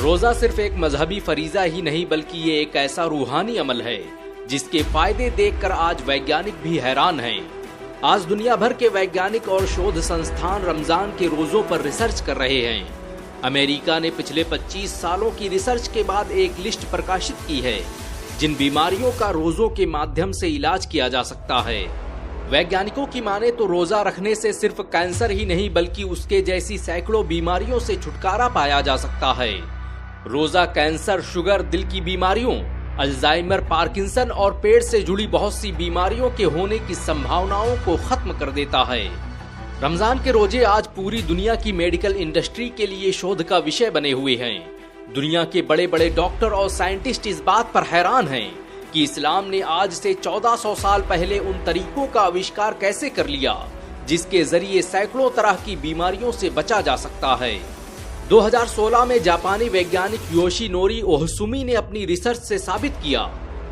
रोजा सिर्फ एक मजहबी फरीजा ही नहीं बल्कि ये एक ऐसा रूहानी अमल है जिसके फायदे देखकर आज वैज्ञानिक भी हैरान हैं। आज दुनिया भर के वैज्ञानिक और शोध संस्थान रमजान के रोजों पर रिसर्च कर रहे हैं। अमेरिका ने पिछले 25 सालों की रिसर्च के बाद एक लिस्ट प्रकाशित की है जिन बीमारियों का रोजों के माध्यम से इलाज किया जा सकता है। वैज्ञानिकों की माने तो रोजा रखने से सिर्फ कैंसर ही नहीं बल्कि उसके जैसी सैकड़ों बीमारियों से छुटकारा पाया जा सकता है। रोजा कैंसर, शुगर, दिल की बीमारियों, अल्जाइमर, पार्किंसन और पेट से जुड़ी बहुत सी बीमारियों के होने की संभावनाओं को खत्म कर देता है। रमजान के रोजे आज पूरी दुनिया की मेडिकल इंडस्ट्री के लिए शोध का विषय बने हुए हैं। दुनिया के बड़े बड़े डॉक्टर और साइंटिस्ट इस बात पर हैरान हैं कि इस्लाम ने आज से 1400 साल पहले उन तरीकों का आविष्कार कैसे कर लिया जिसके जरिए सैकड़ों तरह की बीमारियों से बचा जा सकता है। 2016 में जापानी वैज्ञानिक योशिनोरी ओहसुमी ने अपनी रिसर्च से साबित किया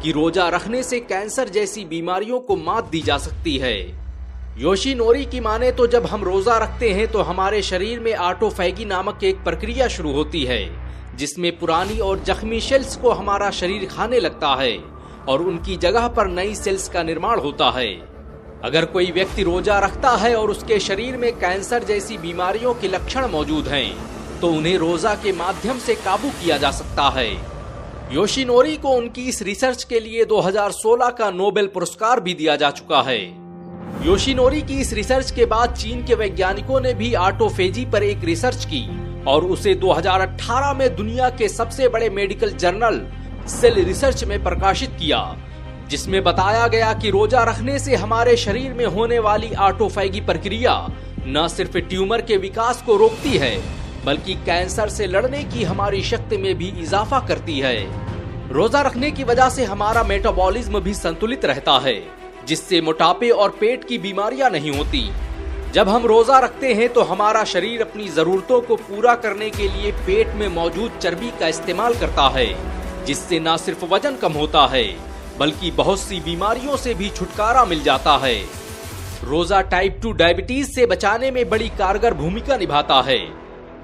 कि रोजा रखने से कैंसर जैसी बीमारियों को मात दी जा सकती है। योशिनोरी की माने तो जब हम रोजा रखते हैं तो हमारे शरीर में ऑटोफैगी नामक एक प्रक्रिया शुरू होती है जिसमें पुरानी और जख्मी सेल्स को हमारा शरीर खाने लगता है और उनकी जगह पर नई सेल्स का निर्माण होता है। अगर कोई व्यक्ति रोजा रखता है और उसके शरीर में कैंसर जैसी बीमारियों के लक्षण मौजूद हैं तो उन्हें रोजा के माध्यम से काबू किया जा सकता है। योशिनोरी को उनकी इस रिसर्च के लिए 2016 का नोबेल पुरस्कार भी दिया जा चुका है। योशिनोरी की इस रिसर्च के बाद चीन के वैज्ञानिकों ने भी ऑटोफेजी पर एक रिसर्च की और उसे 2018 में दुनिया के सबसे बड़े मेडिकल जर्नल सेल रिसर्च में प्रकाशित किया, जिसमें बताया गया कि रोजा रखने से हमारे शरीर में होने वाली ऑटोफैगी प्रक्रिया न सिर्फ ट्यूमर के विकास को रोकती है बल्कि कैंसर से लड़ने की हमारी शक्ति में भी इजाफा करती है। रोजा रखने की वजह से हमारा मेटाबॉलिज्म भी संतुलित रहता है जिससे मोटापे और पेट की बीमारियां नहीं होती। जब हम रोजा रखते हैं तो हमारा शरीर अपनी जरूरतों को पूरा करने के लिए पेट में मौजूद चर्बी का इस्तेमाल करता है जिससे न सिर्फ वजन कम होता है बल्कि बहुत सी बीमारियों से भी छुटकारा मिल जाता है। रोजा टाइप 2 डायबिटीज से बचाने में बड़ी कारगर भूमिका निभाता है।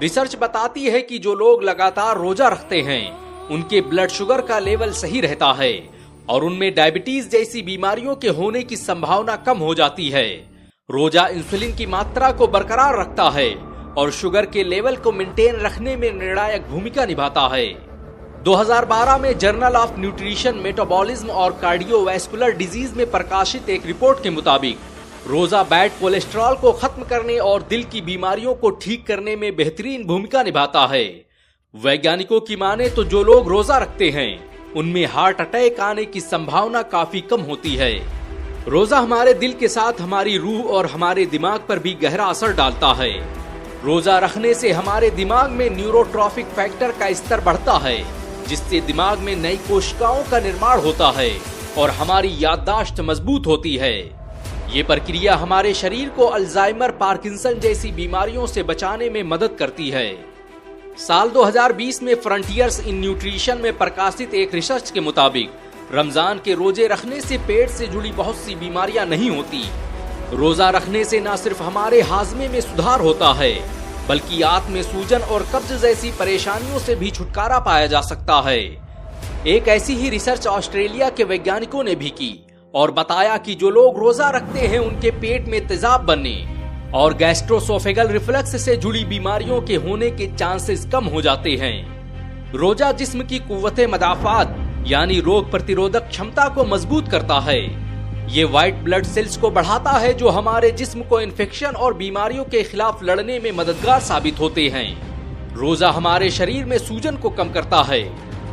रिसर्च बताती है कि जो लोग लगातार रोजा रखते हैं उनके ब्लड शुगर का लेवल सही रहता है और उनमें डायबिटीज जैसी बीमारियों के होने की संभावना कम हो जाती है। रोजा इंसुलिन की मात्रा को बरकरार रखता है और शुगर के लेवल को मेंटेन रखने में निर्णायक भूमिका निभाता है। 2012 में जर्नल ऑफ न्यूट्रिशन, मेटाबॉलिज्म और कार्डियोवैस्कुलर डिजीज में प्रकाशित एक रिपोर्ट के मुताबिक रोजा बैड कोलेस्ट्रॉल को खत्म करने और दिल की बीमारियों को ठीक करने में बेहतरीन भूमिका निभाता है। वैज्ञानिकों की माने तो जो लोग रोजा रखते हैं उनमें हार्ट अटैक आने की संभावना काफी कम होती है। रोजा हमारे दिल के साथ हमारी रूह और हमारे दिमाग पर भी गहरा असर डालता है। रोजा रखने से हमारे दिमाग में न्यूरोट्रॉफिक फैक्टर का स्तर बढ़ता है जिससे दिमाग में नई कोशिकाओं का निर्माण होता है और हमारी याददाश्त मजबूत होती है। ये प्रक्रिया हमारे शरीर को अल्जाइमर, पार्किंसन जैसी बीमारियों से बचाने में मदद करती है। साल 2020 में फ्रंटियर्स इन न्यूट्रिशन में प्रकाशित एक रिसर्च के मुताबिक रमजान के रोजे रखने से पेट से जुड़ी बहुत सी बीमारियां नहीं होती। रोजा रखने से न सिर्फ हमारे हाजमे में सुधार होता है बल्कि आंत में सूजन और कब्ज जैसी परेशानियों से भी छुटकारा पाया जा सकता है। एक ऐसी ही रिसर्च ऑस्ट्रेलिया के वैज्ञानिकों ने भी की और बताया कि जो लोग रोजा रखते हैं उनके पेट में तेजाब बनने और गैस्ट्रोसोफेगल रिफ्लक्स से जुड़ी बीमारियों के होने के चांसेस कम हो जाते हैं। रोजा जिस्म की कुव्वते मदाफात यानी रोग प्रतिरोधक क्षमता को मजबूत करता है। ये व्हाइट ब्लड सेल्स को बढ़ाता है जो हमारे जिस्म को इन्फेक्शन और बीमारियों के खिलाफ लड़ने में मददगार साबित होते हैं। रोजा हमारे शरीर में सूजन को कम करता है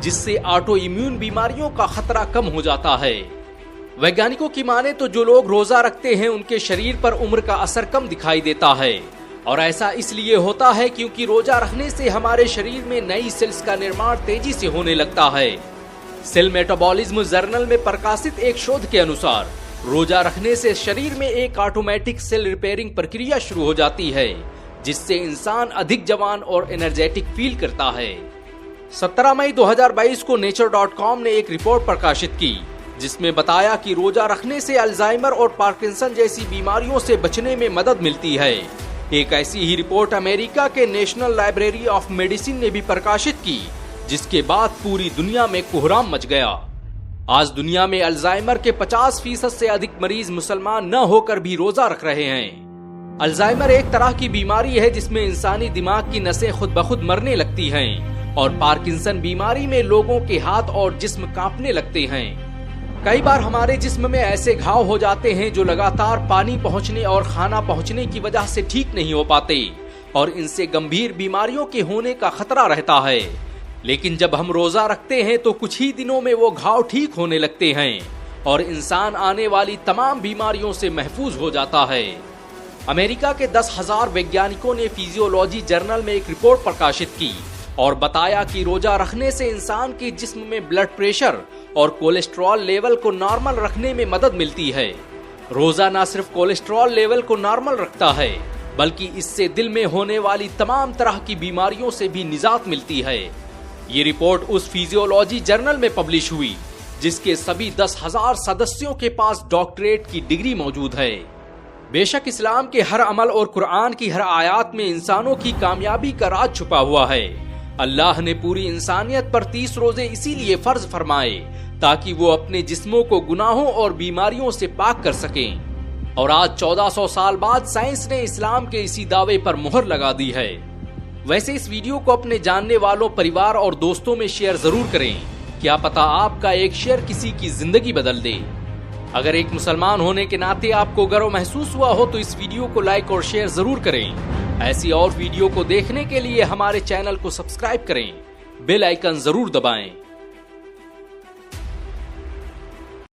जिससे ऑटो इम्यून बीमारियों का खतरा कम हो जाता है। वैज्ञानिकों की माने तो जो लोग रोजा रखते हैं उनके शरीर पर उम्र का असर कम दिखाई देता है और ऐसा इसलिए होता है क्योंकि रोजा रखने से हमारे शरीर में नई सेल्स का निर्माण तेजी से होने लगता है। सेल मेटाबॉलिज्म जर्नल में प्रकाशित एक शोध के अनुसार रोजा रखने से शरीर में एक ऑटोमेटिक सेल रिपेयरिंग प्रक्रिया शुरू हो जाती है जिससे इंसान अधिक जवान और एनर्जेटिक फील करता है। 17 मई 2022 को nature.com ने एक रिपोर्ट प्रकाशित की जिसमें बताया कि रोजा रखने से अल्जाइमर और पार्किंसन जैसी बीमारियों से बचने में मदद मिलती है। एक ऐसी ही रिपोर्ट अमेरिका के नेशनल लाइब्रेरी ऑफ मेडिसिन ने भी प्रकाशित की जिसके बाद पूरी दुनिया में कोहराम मच गया। आज दुनिया में अल्जाइमर के 50% से अधिक मरीज मुसलमान न होकर भी रोजा रख रहे हैं। अल्जाइमर एक तरह की बीमारी है जिसमें इंसानी दिमाग की नसें खुद ब खुद मरने लगती हैं और पार्किंसन बीमारी में लोगों के हाथ और जिस्म कांपने लगते हैं। कई बार हमारे जिस्म में ऐसे घाव हो जाते हैं जो लगातार पानी पहुंचने और खाना पहुंचने की वजह से ठीक नहीं हो पाते और इनसे गंभीर बीमारियों के होने का खतरा रहता है। लेकिन जब हम रोजा रखते हैं तो कुछ ही दिनों में वो घाव ठीक होने लगते हैं और इंसान आने वाली तमाम बीमारियों से महफूज हो जाता है। अमेरिका के 10,000 वैज्ञानिकों ने फिजियोलॉजी जर्नल में एक रिपोर्ट प्रकाशित की और बताया कि रोजा रखने से इंसान के जिस्म में ब्लड प्रेशर और कोलेस्ट्रॉल लेवल को नॉर्मल रखने में मदद मिलती है। रोजा न सिर्फ कोलेस्ट्रॉल लेवल को नॉर्मल रखता है बल्कि इससे दिल में होने वाली तमाम तरह की बीमारियों से भी निजात मिलती है। ये रिपोर्ट उस फिजियोलॉजी जर्नल में पब्लिश हुई जिसके सभी 10,000 सदस्यों के पास डॉक्टरेट की डिग्री मौजूद है। बेशक इस्लाम के हर अमल और कुरान की हर आयत में इंसानों की कामयाबी का राज छुपा हुआ है। अल्लाह ने पूरी इंसानियत पर 30 रोजे इसीलिए फर्ज फरमाए ताकि वो अपने जिस्मों को गुनाहों और बीमारियों से पाक कर सकें। और आज 1400 साल बाद साइंस ने इस्लाम के इसी दावे पर मुहर लगा दी है। वैसे इस वीडियो को अपने जानने वालों, परिवार और दोस्तों में शेयर जरूर करें। क्या पता आपका एक शेयर किसी की जिंदगी बदल दे। अगर एक मुसलमान होने के नाते आपको गर्व महसूस हुआ हो तो इस वीडियो को लाइक और शेयर जरूर करें। ऐसी और वीडियो को देखने के लिए हमारे चैनल को सब्सक्राइब करें, बेल आइकन जरूर दबाएं।